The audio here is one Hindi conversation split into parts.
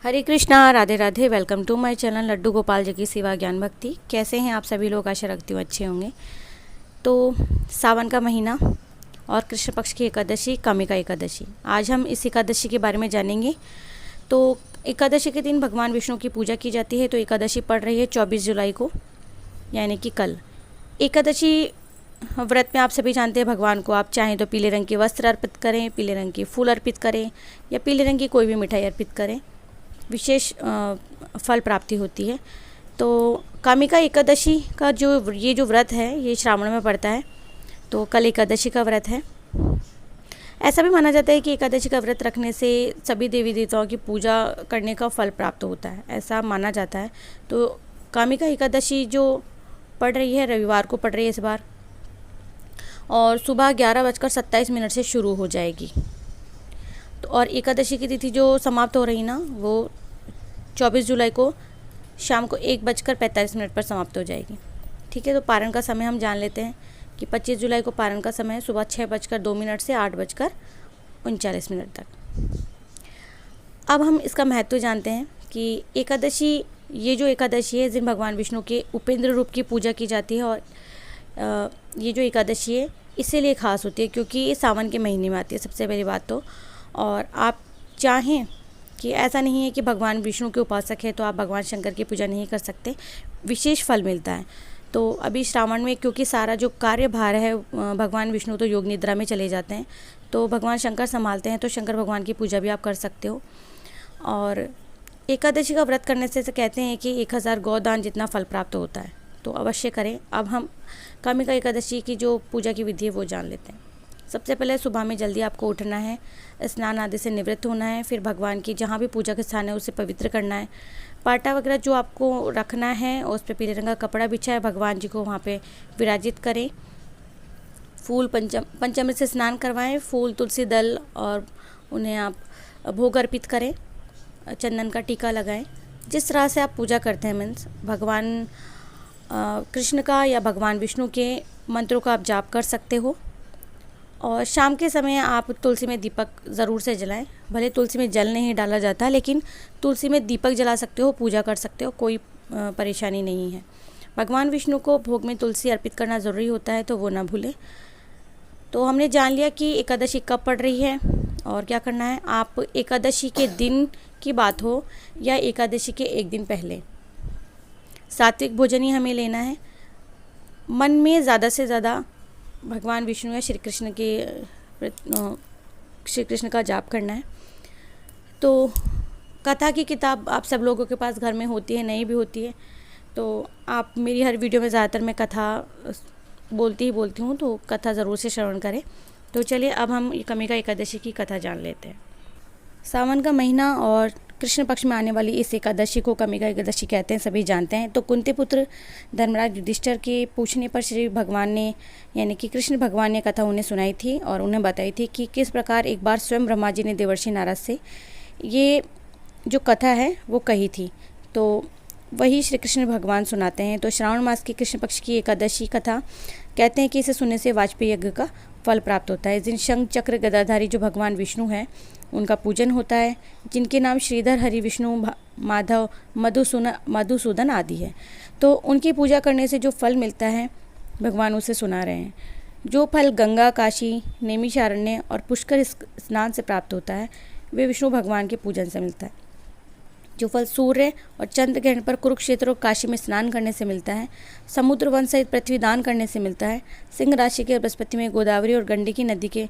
Hare Krishna, Radhe Radhe. Welcome to my channel Laddu Gopal ji की सेवा ज्ञान भक्ति। कैसे हैं आप सभी लोग? आशा रखती हूँ अच्छे होंगे। तो सावन का महीना और कृष्ण पक्ष की एकादशी कामिका एकादशी, आज हम इस एकादशी के बारे में जानेंगे। तो एकादशी के दिन भगवान विष्णु की पूजा की जाती है। तो एकादशी पड़ रही है 24 जुलाई को, यानी कि कल। एकादशी व्रत में आप सभी जानते हैं भगवान को आप चाहें तो पीले रंग के वस्त्र अर्पित करें, पीले रंग के फूल अर्पित करें या पीले रंग की कोई भी मिठाई अर्पित करें, विशेष फल प्राप्ति होती है। तो कामिका एकादशी का जो व्रत है ये श्रावण में पड़ता है। तो कल एकादशी का व्रत है। ऐसा भी माना जाता है कि एकादशी का व्रत रखने से सभी देवी देवताओं की पूजा करने का फल प्राप्त होता है, ऐसा माना जाता है। तो कामिका एकादशी जो पड़ रही है रविवार को पड़ रही है इस बार, और सुबह 11:27 से शुरू हो जाएगी। तो और एकादशी की तिथि जो समाप्त हो रही ना, वो 24 जुलाई को शाम को 1:45 पर समाप्त हो जाएगी। ठीक है। तो पारण का समय हम जान लेते हैं कि 25 जुलाई को पारण का समय है सुबह 6:02 से 8:39 तक। अब हम इसका महत्व जानते हैं कि एकादशी, ये जो एकादशी है जिन भगवान विष्णु के उपेंद्र रूप की पूजा की जाती है, और ये जो एकादशी है इसीलिए ख़ास होती है क्योंकि ये सावन के महीने में आती है, सबसे पहली बात तो। और आप चाहें कि ऐसा नहीं है कि भगवान विष्णु के उपासक है तो आप भगवान शंकर की पूजा नहीं कर सकते, विशेष फल मिलता है। तो अभी श्रावण में क्योंकि सारा जो कार्यभार है भगवान विष्णु तो योग निद्रा में चले जाते हैं, तो भगवान शंकर संभालते हैं, तो शंकर भगवान की पूजा भी आप कर सकते हो। और एकादशी का व्रत करने से कहते हैं कि 1000 गौदान जितना फल प्राप्त होता है, तो अवश्य करें। अब हम कामिका एकादशी की जो पूजा की विधि है वो जान लेते हैं। सबसे पहले सुबह में जल्दी आपको उठना है, स्नान आदि से निवृत्त होना है, फिर भगवान की जहाँ भी पूजा के स्थान है उसे पवित्र करना है। पाटा वगैरह जो आपको रखना है उस पर पीले रंग का कपड़ा बिछाए, भगवान जी को वहाँ पे विराजित करें। फूल पंचामृत से स्नान करवाएं, फूल तुलसी दल और उन्हें आप भोग अर्पित करें, चंदन का टीका लगाएं। जिस तरह से आप पूजा करते हैं, मीन्स भगवान कृष्ण का या भगवान विष्णु के मंत्रों का आप जाप कर सकते हो। और शाम के समय आप तुलसी में दीपक ज़रूर से जलाएं। भले तुलसी में जल नहीं डाला जाता, लेकिन तुलसी में दीपक जला सकते हो, पूजा कर सकते हो, कोई परेशानी नहीं है। भगवान विष्णु को भोग में तुलसी अर्पित करना ज़रूरी होता है, तो वो ना भूलें। तो हमने जान लिया कि एकादशी कब पड़ रही है और क्या करना है। आप एकादशी के दिन की बात हो या एकादशी के एक दिन पहले, सात्विक भोजन ही हमें लेना है। मन में ज़्यादा से ज़्यादा भगवान विष्णु या श्री कृष्ण का जाप करना है। तो कथा की किताब आप सब लोगों के पास घर में होती है, नहीं भी होती है, तो आप मेरी हर वीडियो में ज़्यादातर मैं कथा बोलती हूँ, तो कथा ज़रूर से श्रवण करें। तो चलिए अब हम कामिका एकादशी की कथा जान लेते हैं। सावन का महीना और कृष्ण पक्ष में आने वाली इस एकादशी को कामिका एकादशी कहते हैं, सभी जानते हैं। तो कुंती पुत्र धर्मराज युधिष्ठिर के पूछने पर श्री भगवान ने, यानी कि कृष्ण भगवान ने कथा उन्हें सुनाई थी और उन्हें बताई थी कि किस प्रकार एक बार स्वयं ब्रह्मा जी ने देवर्षि नारद से ये जो कथा है वो कही थी। तो वही श्री कृष्ण भगवान सुनाते हैं। तो श्रावण मास की कृष्ण पक्ष की एकादशी कथा कहते हैं कि इसे सुनने से वाजपेयी यज्ञ का फल प्राप्त होता है। इस दिन शंख चक्र गदाधारी जो भगवान विष्णु हैं उनका पूजन होता है, जिनके नाम श्रीधर, हरि, विष्णु, माधव, मधुसूदन आदि है। तो उनकी पूजा करने से जो फल मिलता है भगवान उसे सुना रहे हैं। जो फल गंगा, काशी, नैमिषारण्य और पुष्कर स्नान से प्राप्त होता है वे विष्णु भगवान के पूजन से मिलता है। जो फल सूर्य और चंद्र ग्रहण पर कुरुक्षेत्र और काशी में स्नान करने से मिलता है, समुद्र वन सहित पृथ्वी दान करने से मिलता है, सिंह राशि के बृहस्पति में गोदावरी और गंडकी नदी के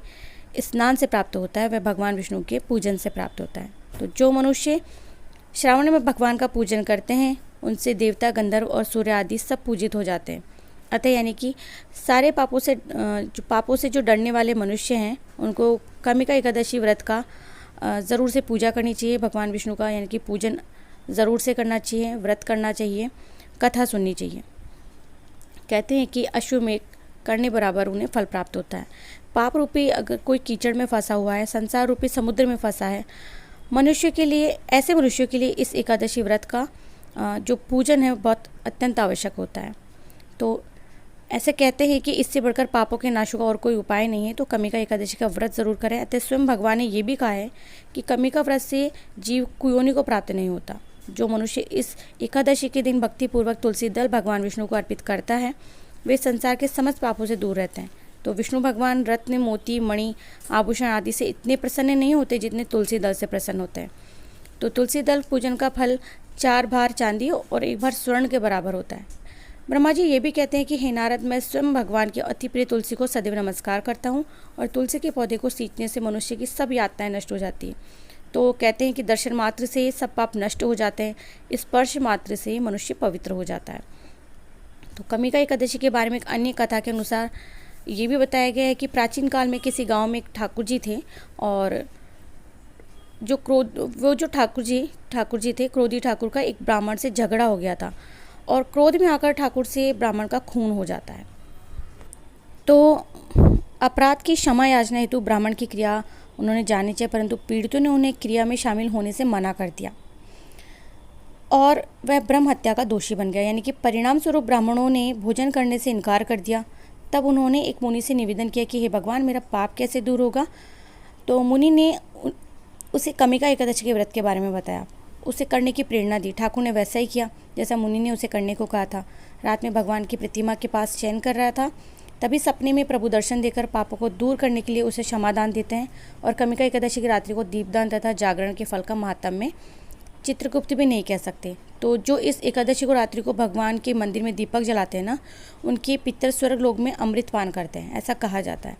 स्नान से प्राप्त होता है, वह भगवान विष्णु के पूजन से प्राप्त होता है। तो जो मनुष्य श्रावण में भगवान का पूजन करते हैं उनसे देवता, गंधर्व और सूर्य आदि सब पूजित हो जाते हैं। अतः यानी कि सारे पापों से जो डरने वाले मनुष्य हैं उनको कामिका एकादशी व्रत का ज़रूर से पूजा करनी चाहिए, भगवान विष्णु का यानी कि पूजन ज़रूर से करना चाहिए, व्रत करना चाहिए, कथा सुननी चाहिए। कहते हैं कि अश्वमेध करने बराबर उन्हें फल प्राप्त होता है। पाप रूपी अगर कोई कीचड़ में फंसा हुआ है, संसार रूपी समुद्र में फंसा है, मनुष्य के लिए, ऐसे मनुष्यों के लिए इस एकादशी व्रत का जो पूजन है बहुत अत्यंत आवश्यक होता है। तो ऐसे कहते हैं कि इससे बढ़कर पापों के नाशों का और कोई उपाय नहीं है, तो कमिका एकादशी का व्रत ज़रूर करें। अतः स्वयं भगवान ने ये भी कहा है कि कमिका व्रत से जीव कुयोनि को प्राप्त नहीं होता। जो मनुष्य इस एकादशी के दिन भक्तिपूर्वक तुलसी दल भगवान विष्णु को अर्पित करता है, वे संसार के समस्त पापों से दूर रहते हैं। तो विष्णु भगवान रत्न, मोती, मणि, आभूषण आदि से इतने प्रसन्न नहीं होते जितने तुलसी दल से प्रसन्न होते हैं। तो तुलसी दल पूजन का फल 4 भार चांदी और 1 भार स्वर्ण के बराबर होता है। ब्रह्मा जी ये भी कहते हैं कि हे नारद, मैं स्वयं भगवान की अति प्रिय तुलसी को सदैव नमस्कार करता हूँ और तुलसी के पौधे को सींचने से मनुष्य की सब यातनाएं नष्ट हो जाती हैं। तो कहते हैं कि दर्शन मात्र से सब पाप नष्ट हो जाते हैं, स्पर्श मात्र से मनुष्य पवित्र हो जाता है। तो कमिका एकादशी के बारे में एक अन्य कथा के अनुसार ये भी बताया गया है कि प्राचीन काल में किसी गाँव में एक ठाकुर जी थे, और जो ठाकुर जी थे, क्रोधी ठाकुर का एक ब्राह्मण से झगड़ा हो गया था, और क्रोध में आकर ठाकुर से ब्राह्मण का खून हो जाता है। तो अपराध की क्षमा याचना हेतु ब्राह्मण की क्रिया उन्होंने जानी चाहिए, परंतु पीड़ितों ने उन्हें क्रिया में शामिल होने से मना कर दिया और वह ब्रह्म हत्या का दोषी बन गया। यानी कि परिणाम स्वरूप ब्राह्मणों ने भोजन करने से इनकार कर दिया। तब उन्होंने एक मुनि से निवेदन किया कि हे भगवान, मेरा पाप कैसे दूर होगा। तो मुनि ने उसे कमिका एकादशी के व्रत के बारे में बताया, उसे करने की प्रेरणा दी। ठाकुर ने वैसा ही किया जैसा मुनि ने उसे करने को कहा था। रात में भगवान की प्रतिमा के पास शयन कर रहा था, तभी सपने में प्रभु दर्शन देकर पापों को दूर करने के लिए उसे क्षमादान देते हैं। और कमिका एकादशी की रात्रि को दीपदान तथा जागरण के फल का महात्म्य में चित्रगुप्त भी नहीं कह सकते। तो जो इस एकादशी को रात्रि को भगवान के मंदिर में दीपक जलाते हैं ना, उनके पितर स्वर्ग लोक में अमृत पान करते हैं, ऐसा कहा जाता है।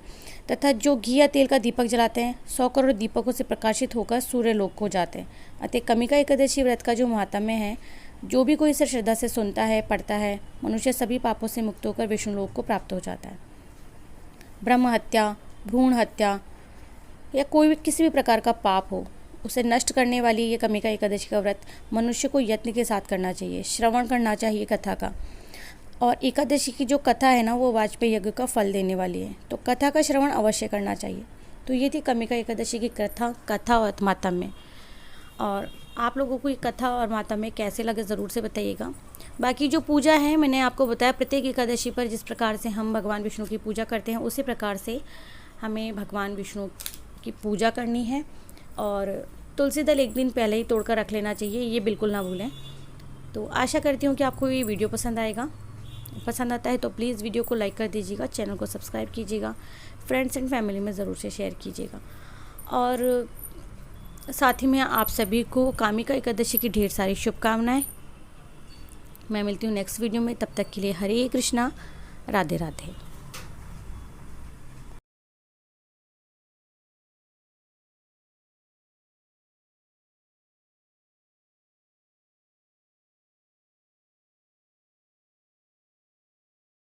तथा जो घी या तेल का दीपक जलाते हैं, 100 करोड़ दीपकों से प्रकाशित होकर सूर्य लोक को जाते हैं। अतः कमिका एकादशी व्रत का जो महात्म्य है, जो भी कोई इसे श्रद्धा से सुनता है, पढ़ता है, मनुष्य सभी पापों से मुक्त होकर विष्णु लोक को प्राप्त हो जाता है। ब्रह्म हत्या, भ्रूण हत्या या कोई भी किसी भी प्रकार का पाप हो, उसे नष्ट करने वाली ये कमिका एकादशी का व्रत मनुष्य को यत्न के साथ करना चाहिए, श्रवण करना चाहिए कथा का। और एकादशी की जो कथा है ना, वो वाजपेयी यज्ञ का फल देने वाली है, तो कथा का श्रवण अवश्य करना चाहिए। तो ये थी कमिका एकादशी की कथा और मातम्य। और आप लोगों को ये कथा और मातम्य कैसे लगे ज़रूर से बताइएगा। बाकी जो पूजा है, मैंने आपको बताया प्रत्येक एकादशी पर जिस प्रकार से हम भगवान विष्णु की पूजा करते हैं, उसी प्रकार से हमें भगवान विष्णु की पूजा करनी है। और तुलसी दल एक दिन पहले ही तोड़कर रख लेना चाहिए, ये बिल्कुल ना भूलें। तो आशा करती हूँ कि आपको ये वीडियो पसंद आएगा। पसंद आता है तो प्लीज़ वीडियो को लाइक कर दीजिएगा, चैनल को सब्सक्राइब कीजिएगा, फ्रेंड्स एंड फैमिली में ज़रूर से शेयर कीजिएगा। और साथ ही में आप सभी को कामिका एकादशी की ढेर सारी शुभकामनाएं। मैं मिलती हूँ नेक्स्ट वीडियो में, तब तक के लिए हरे कृष्णा, राधे राधे।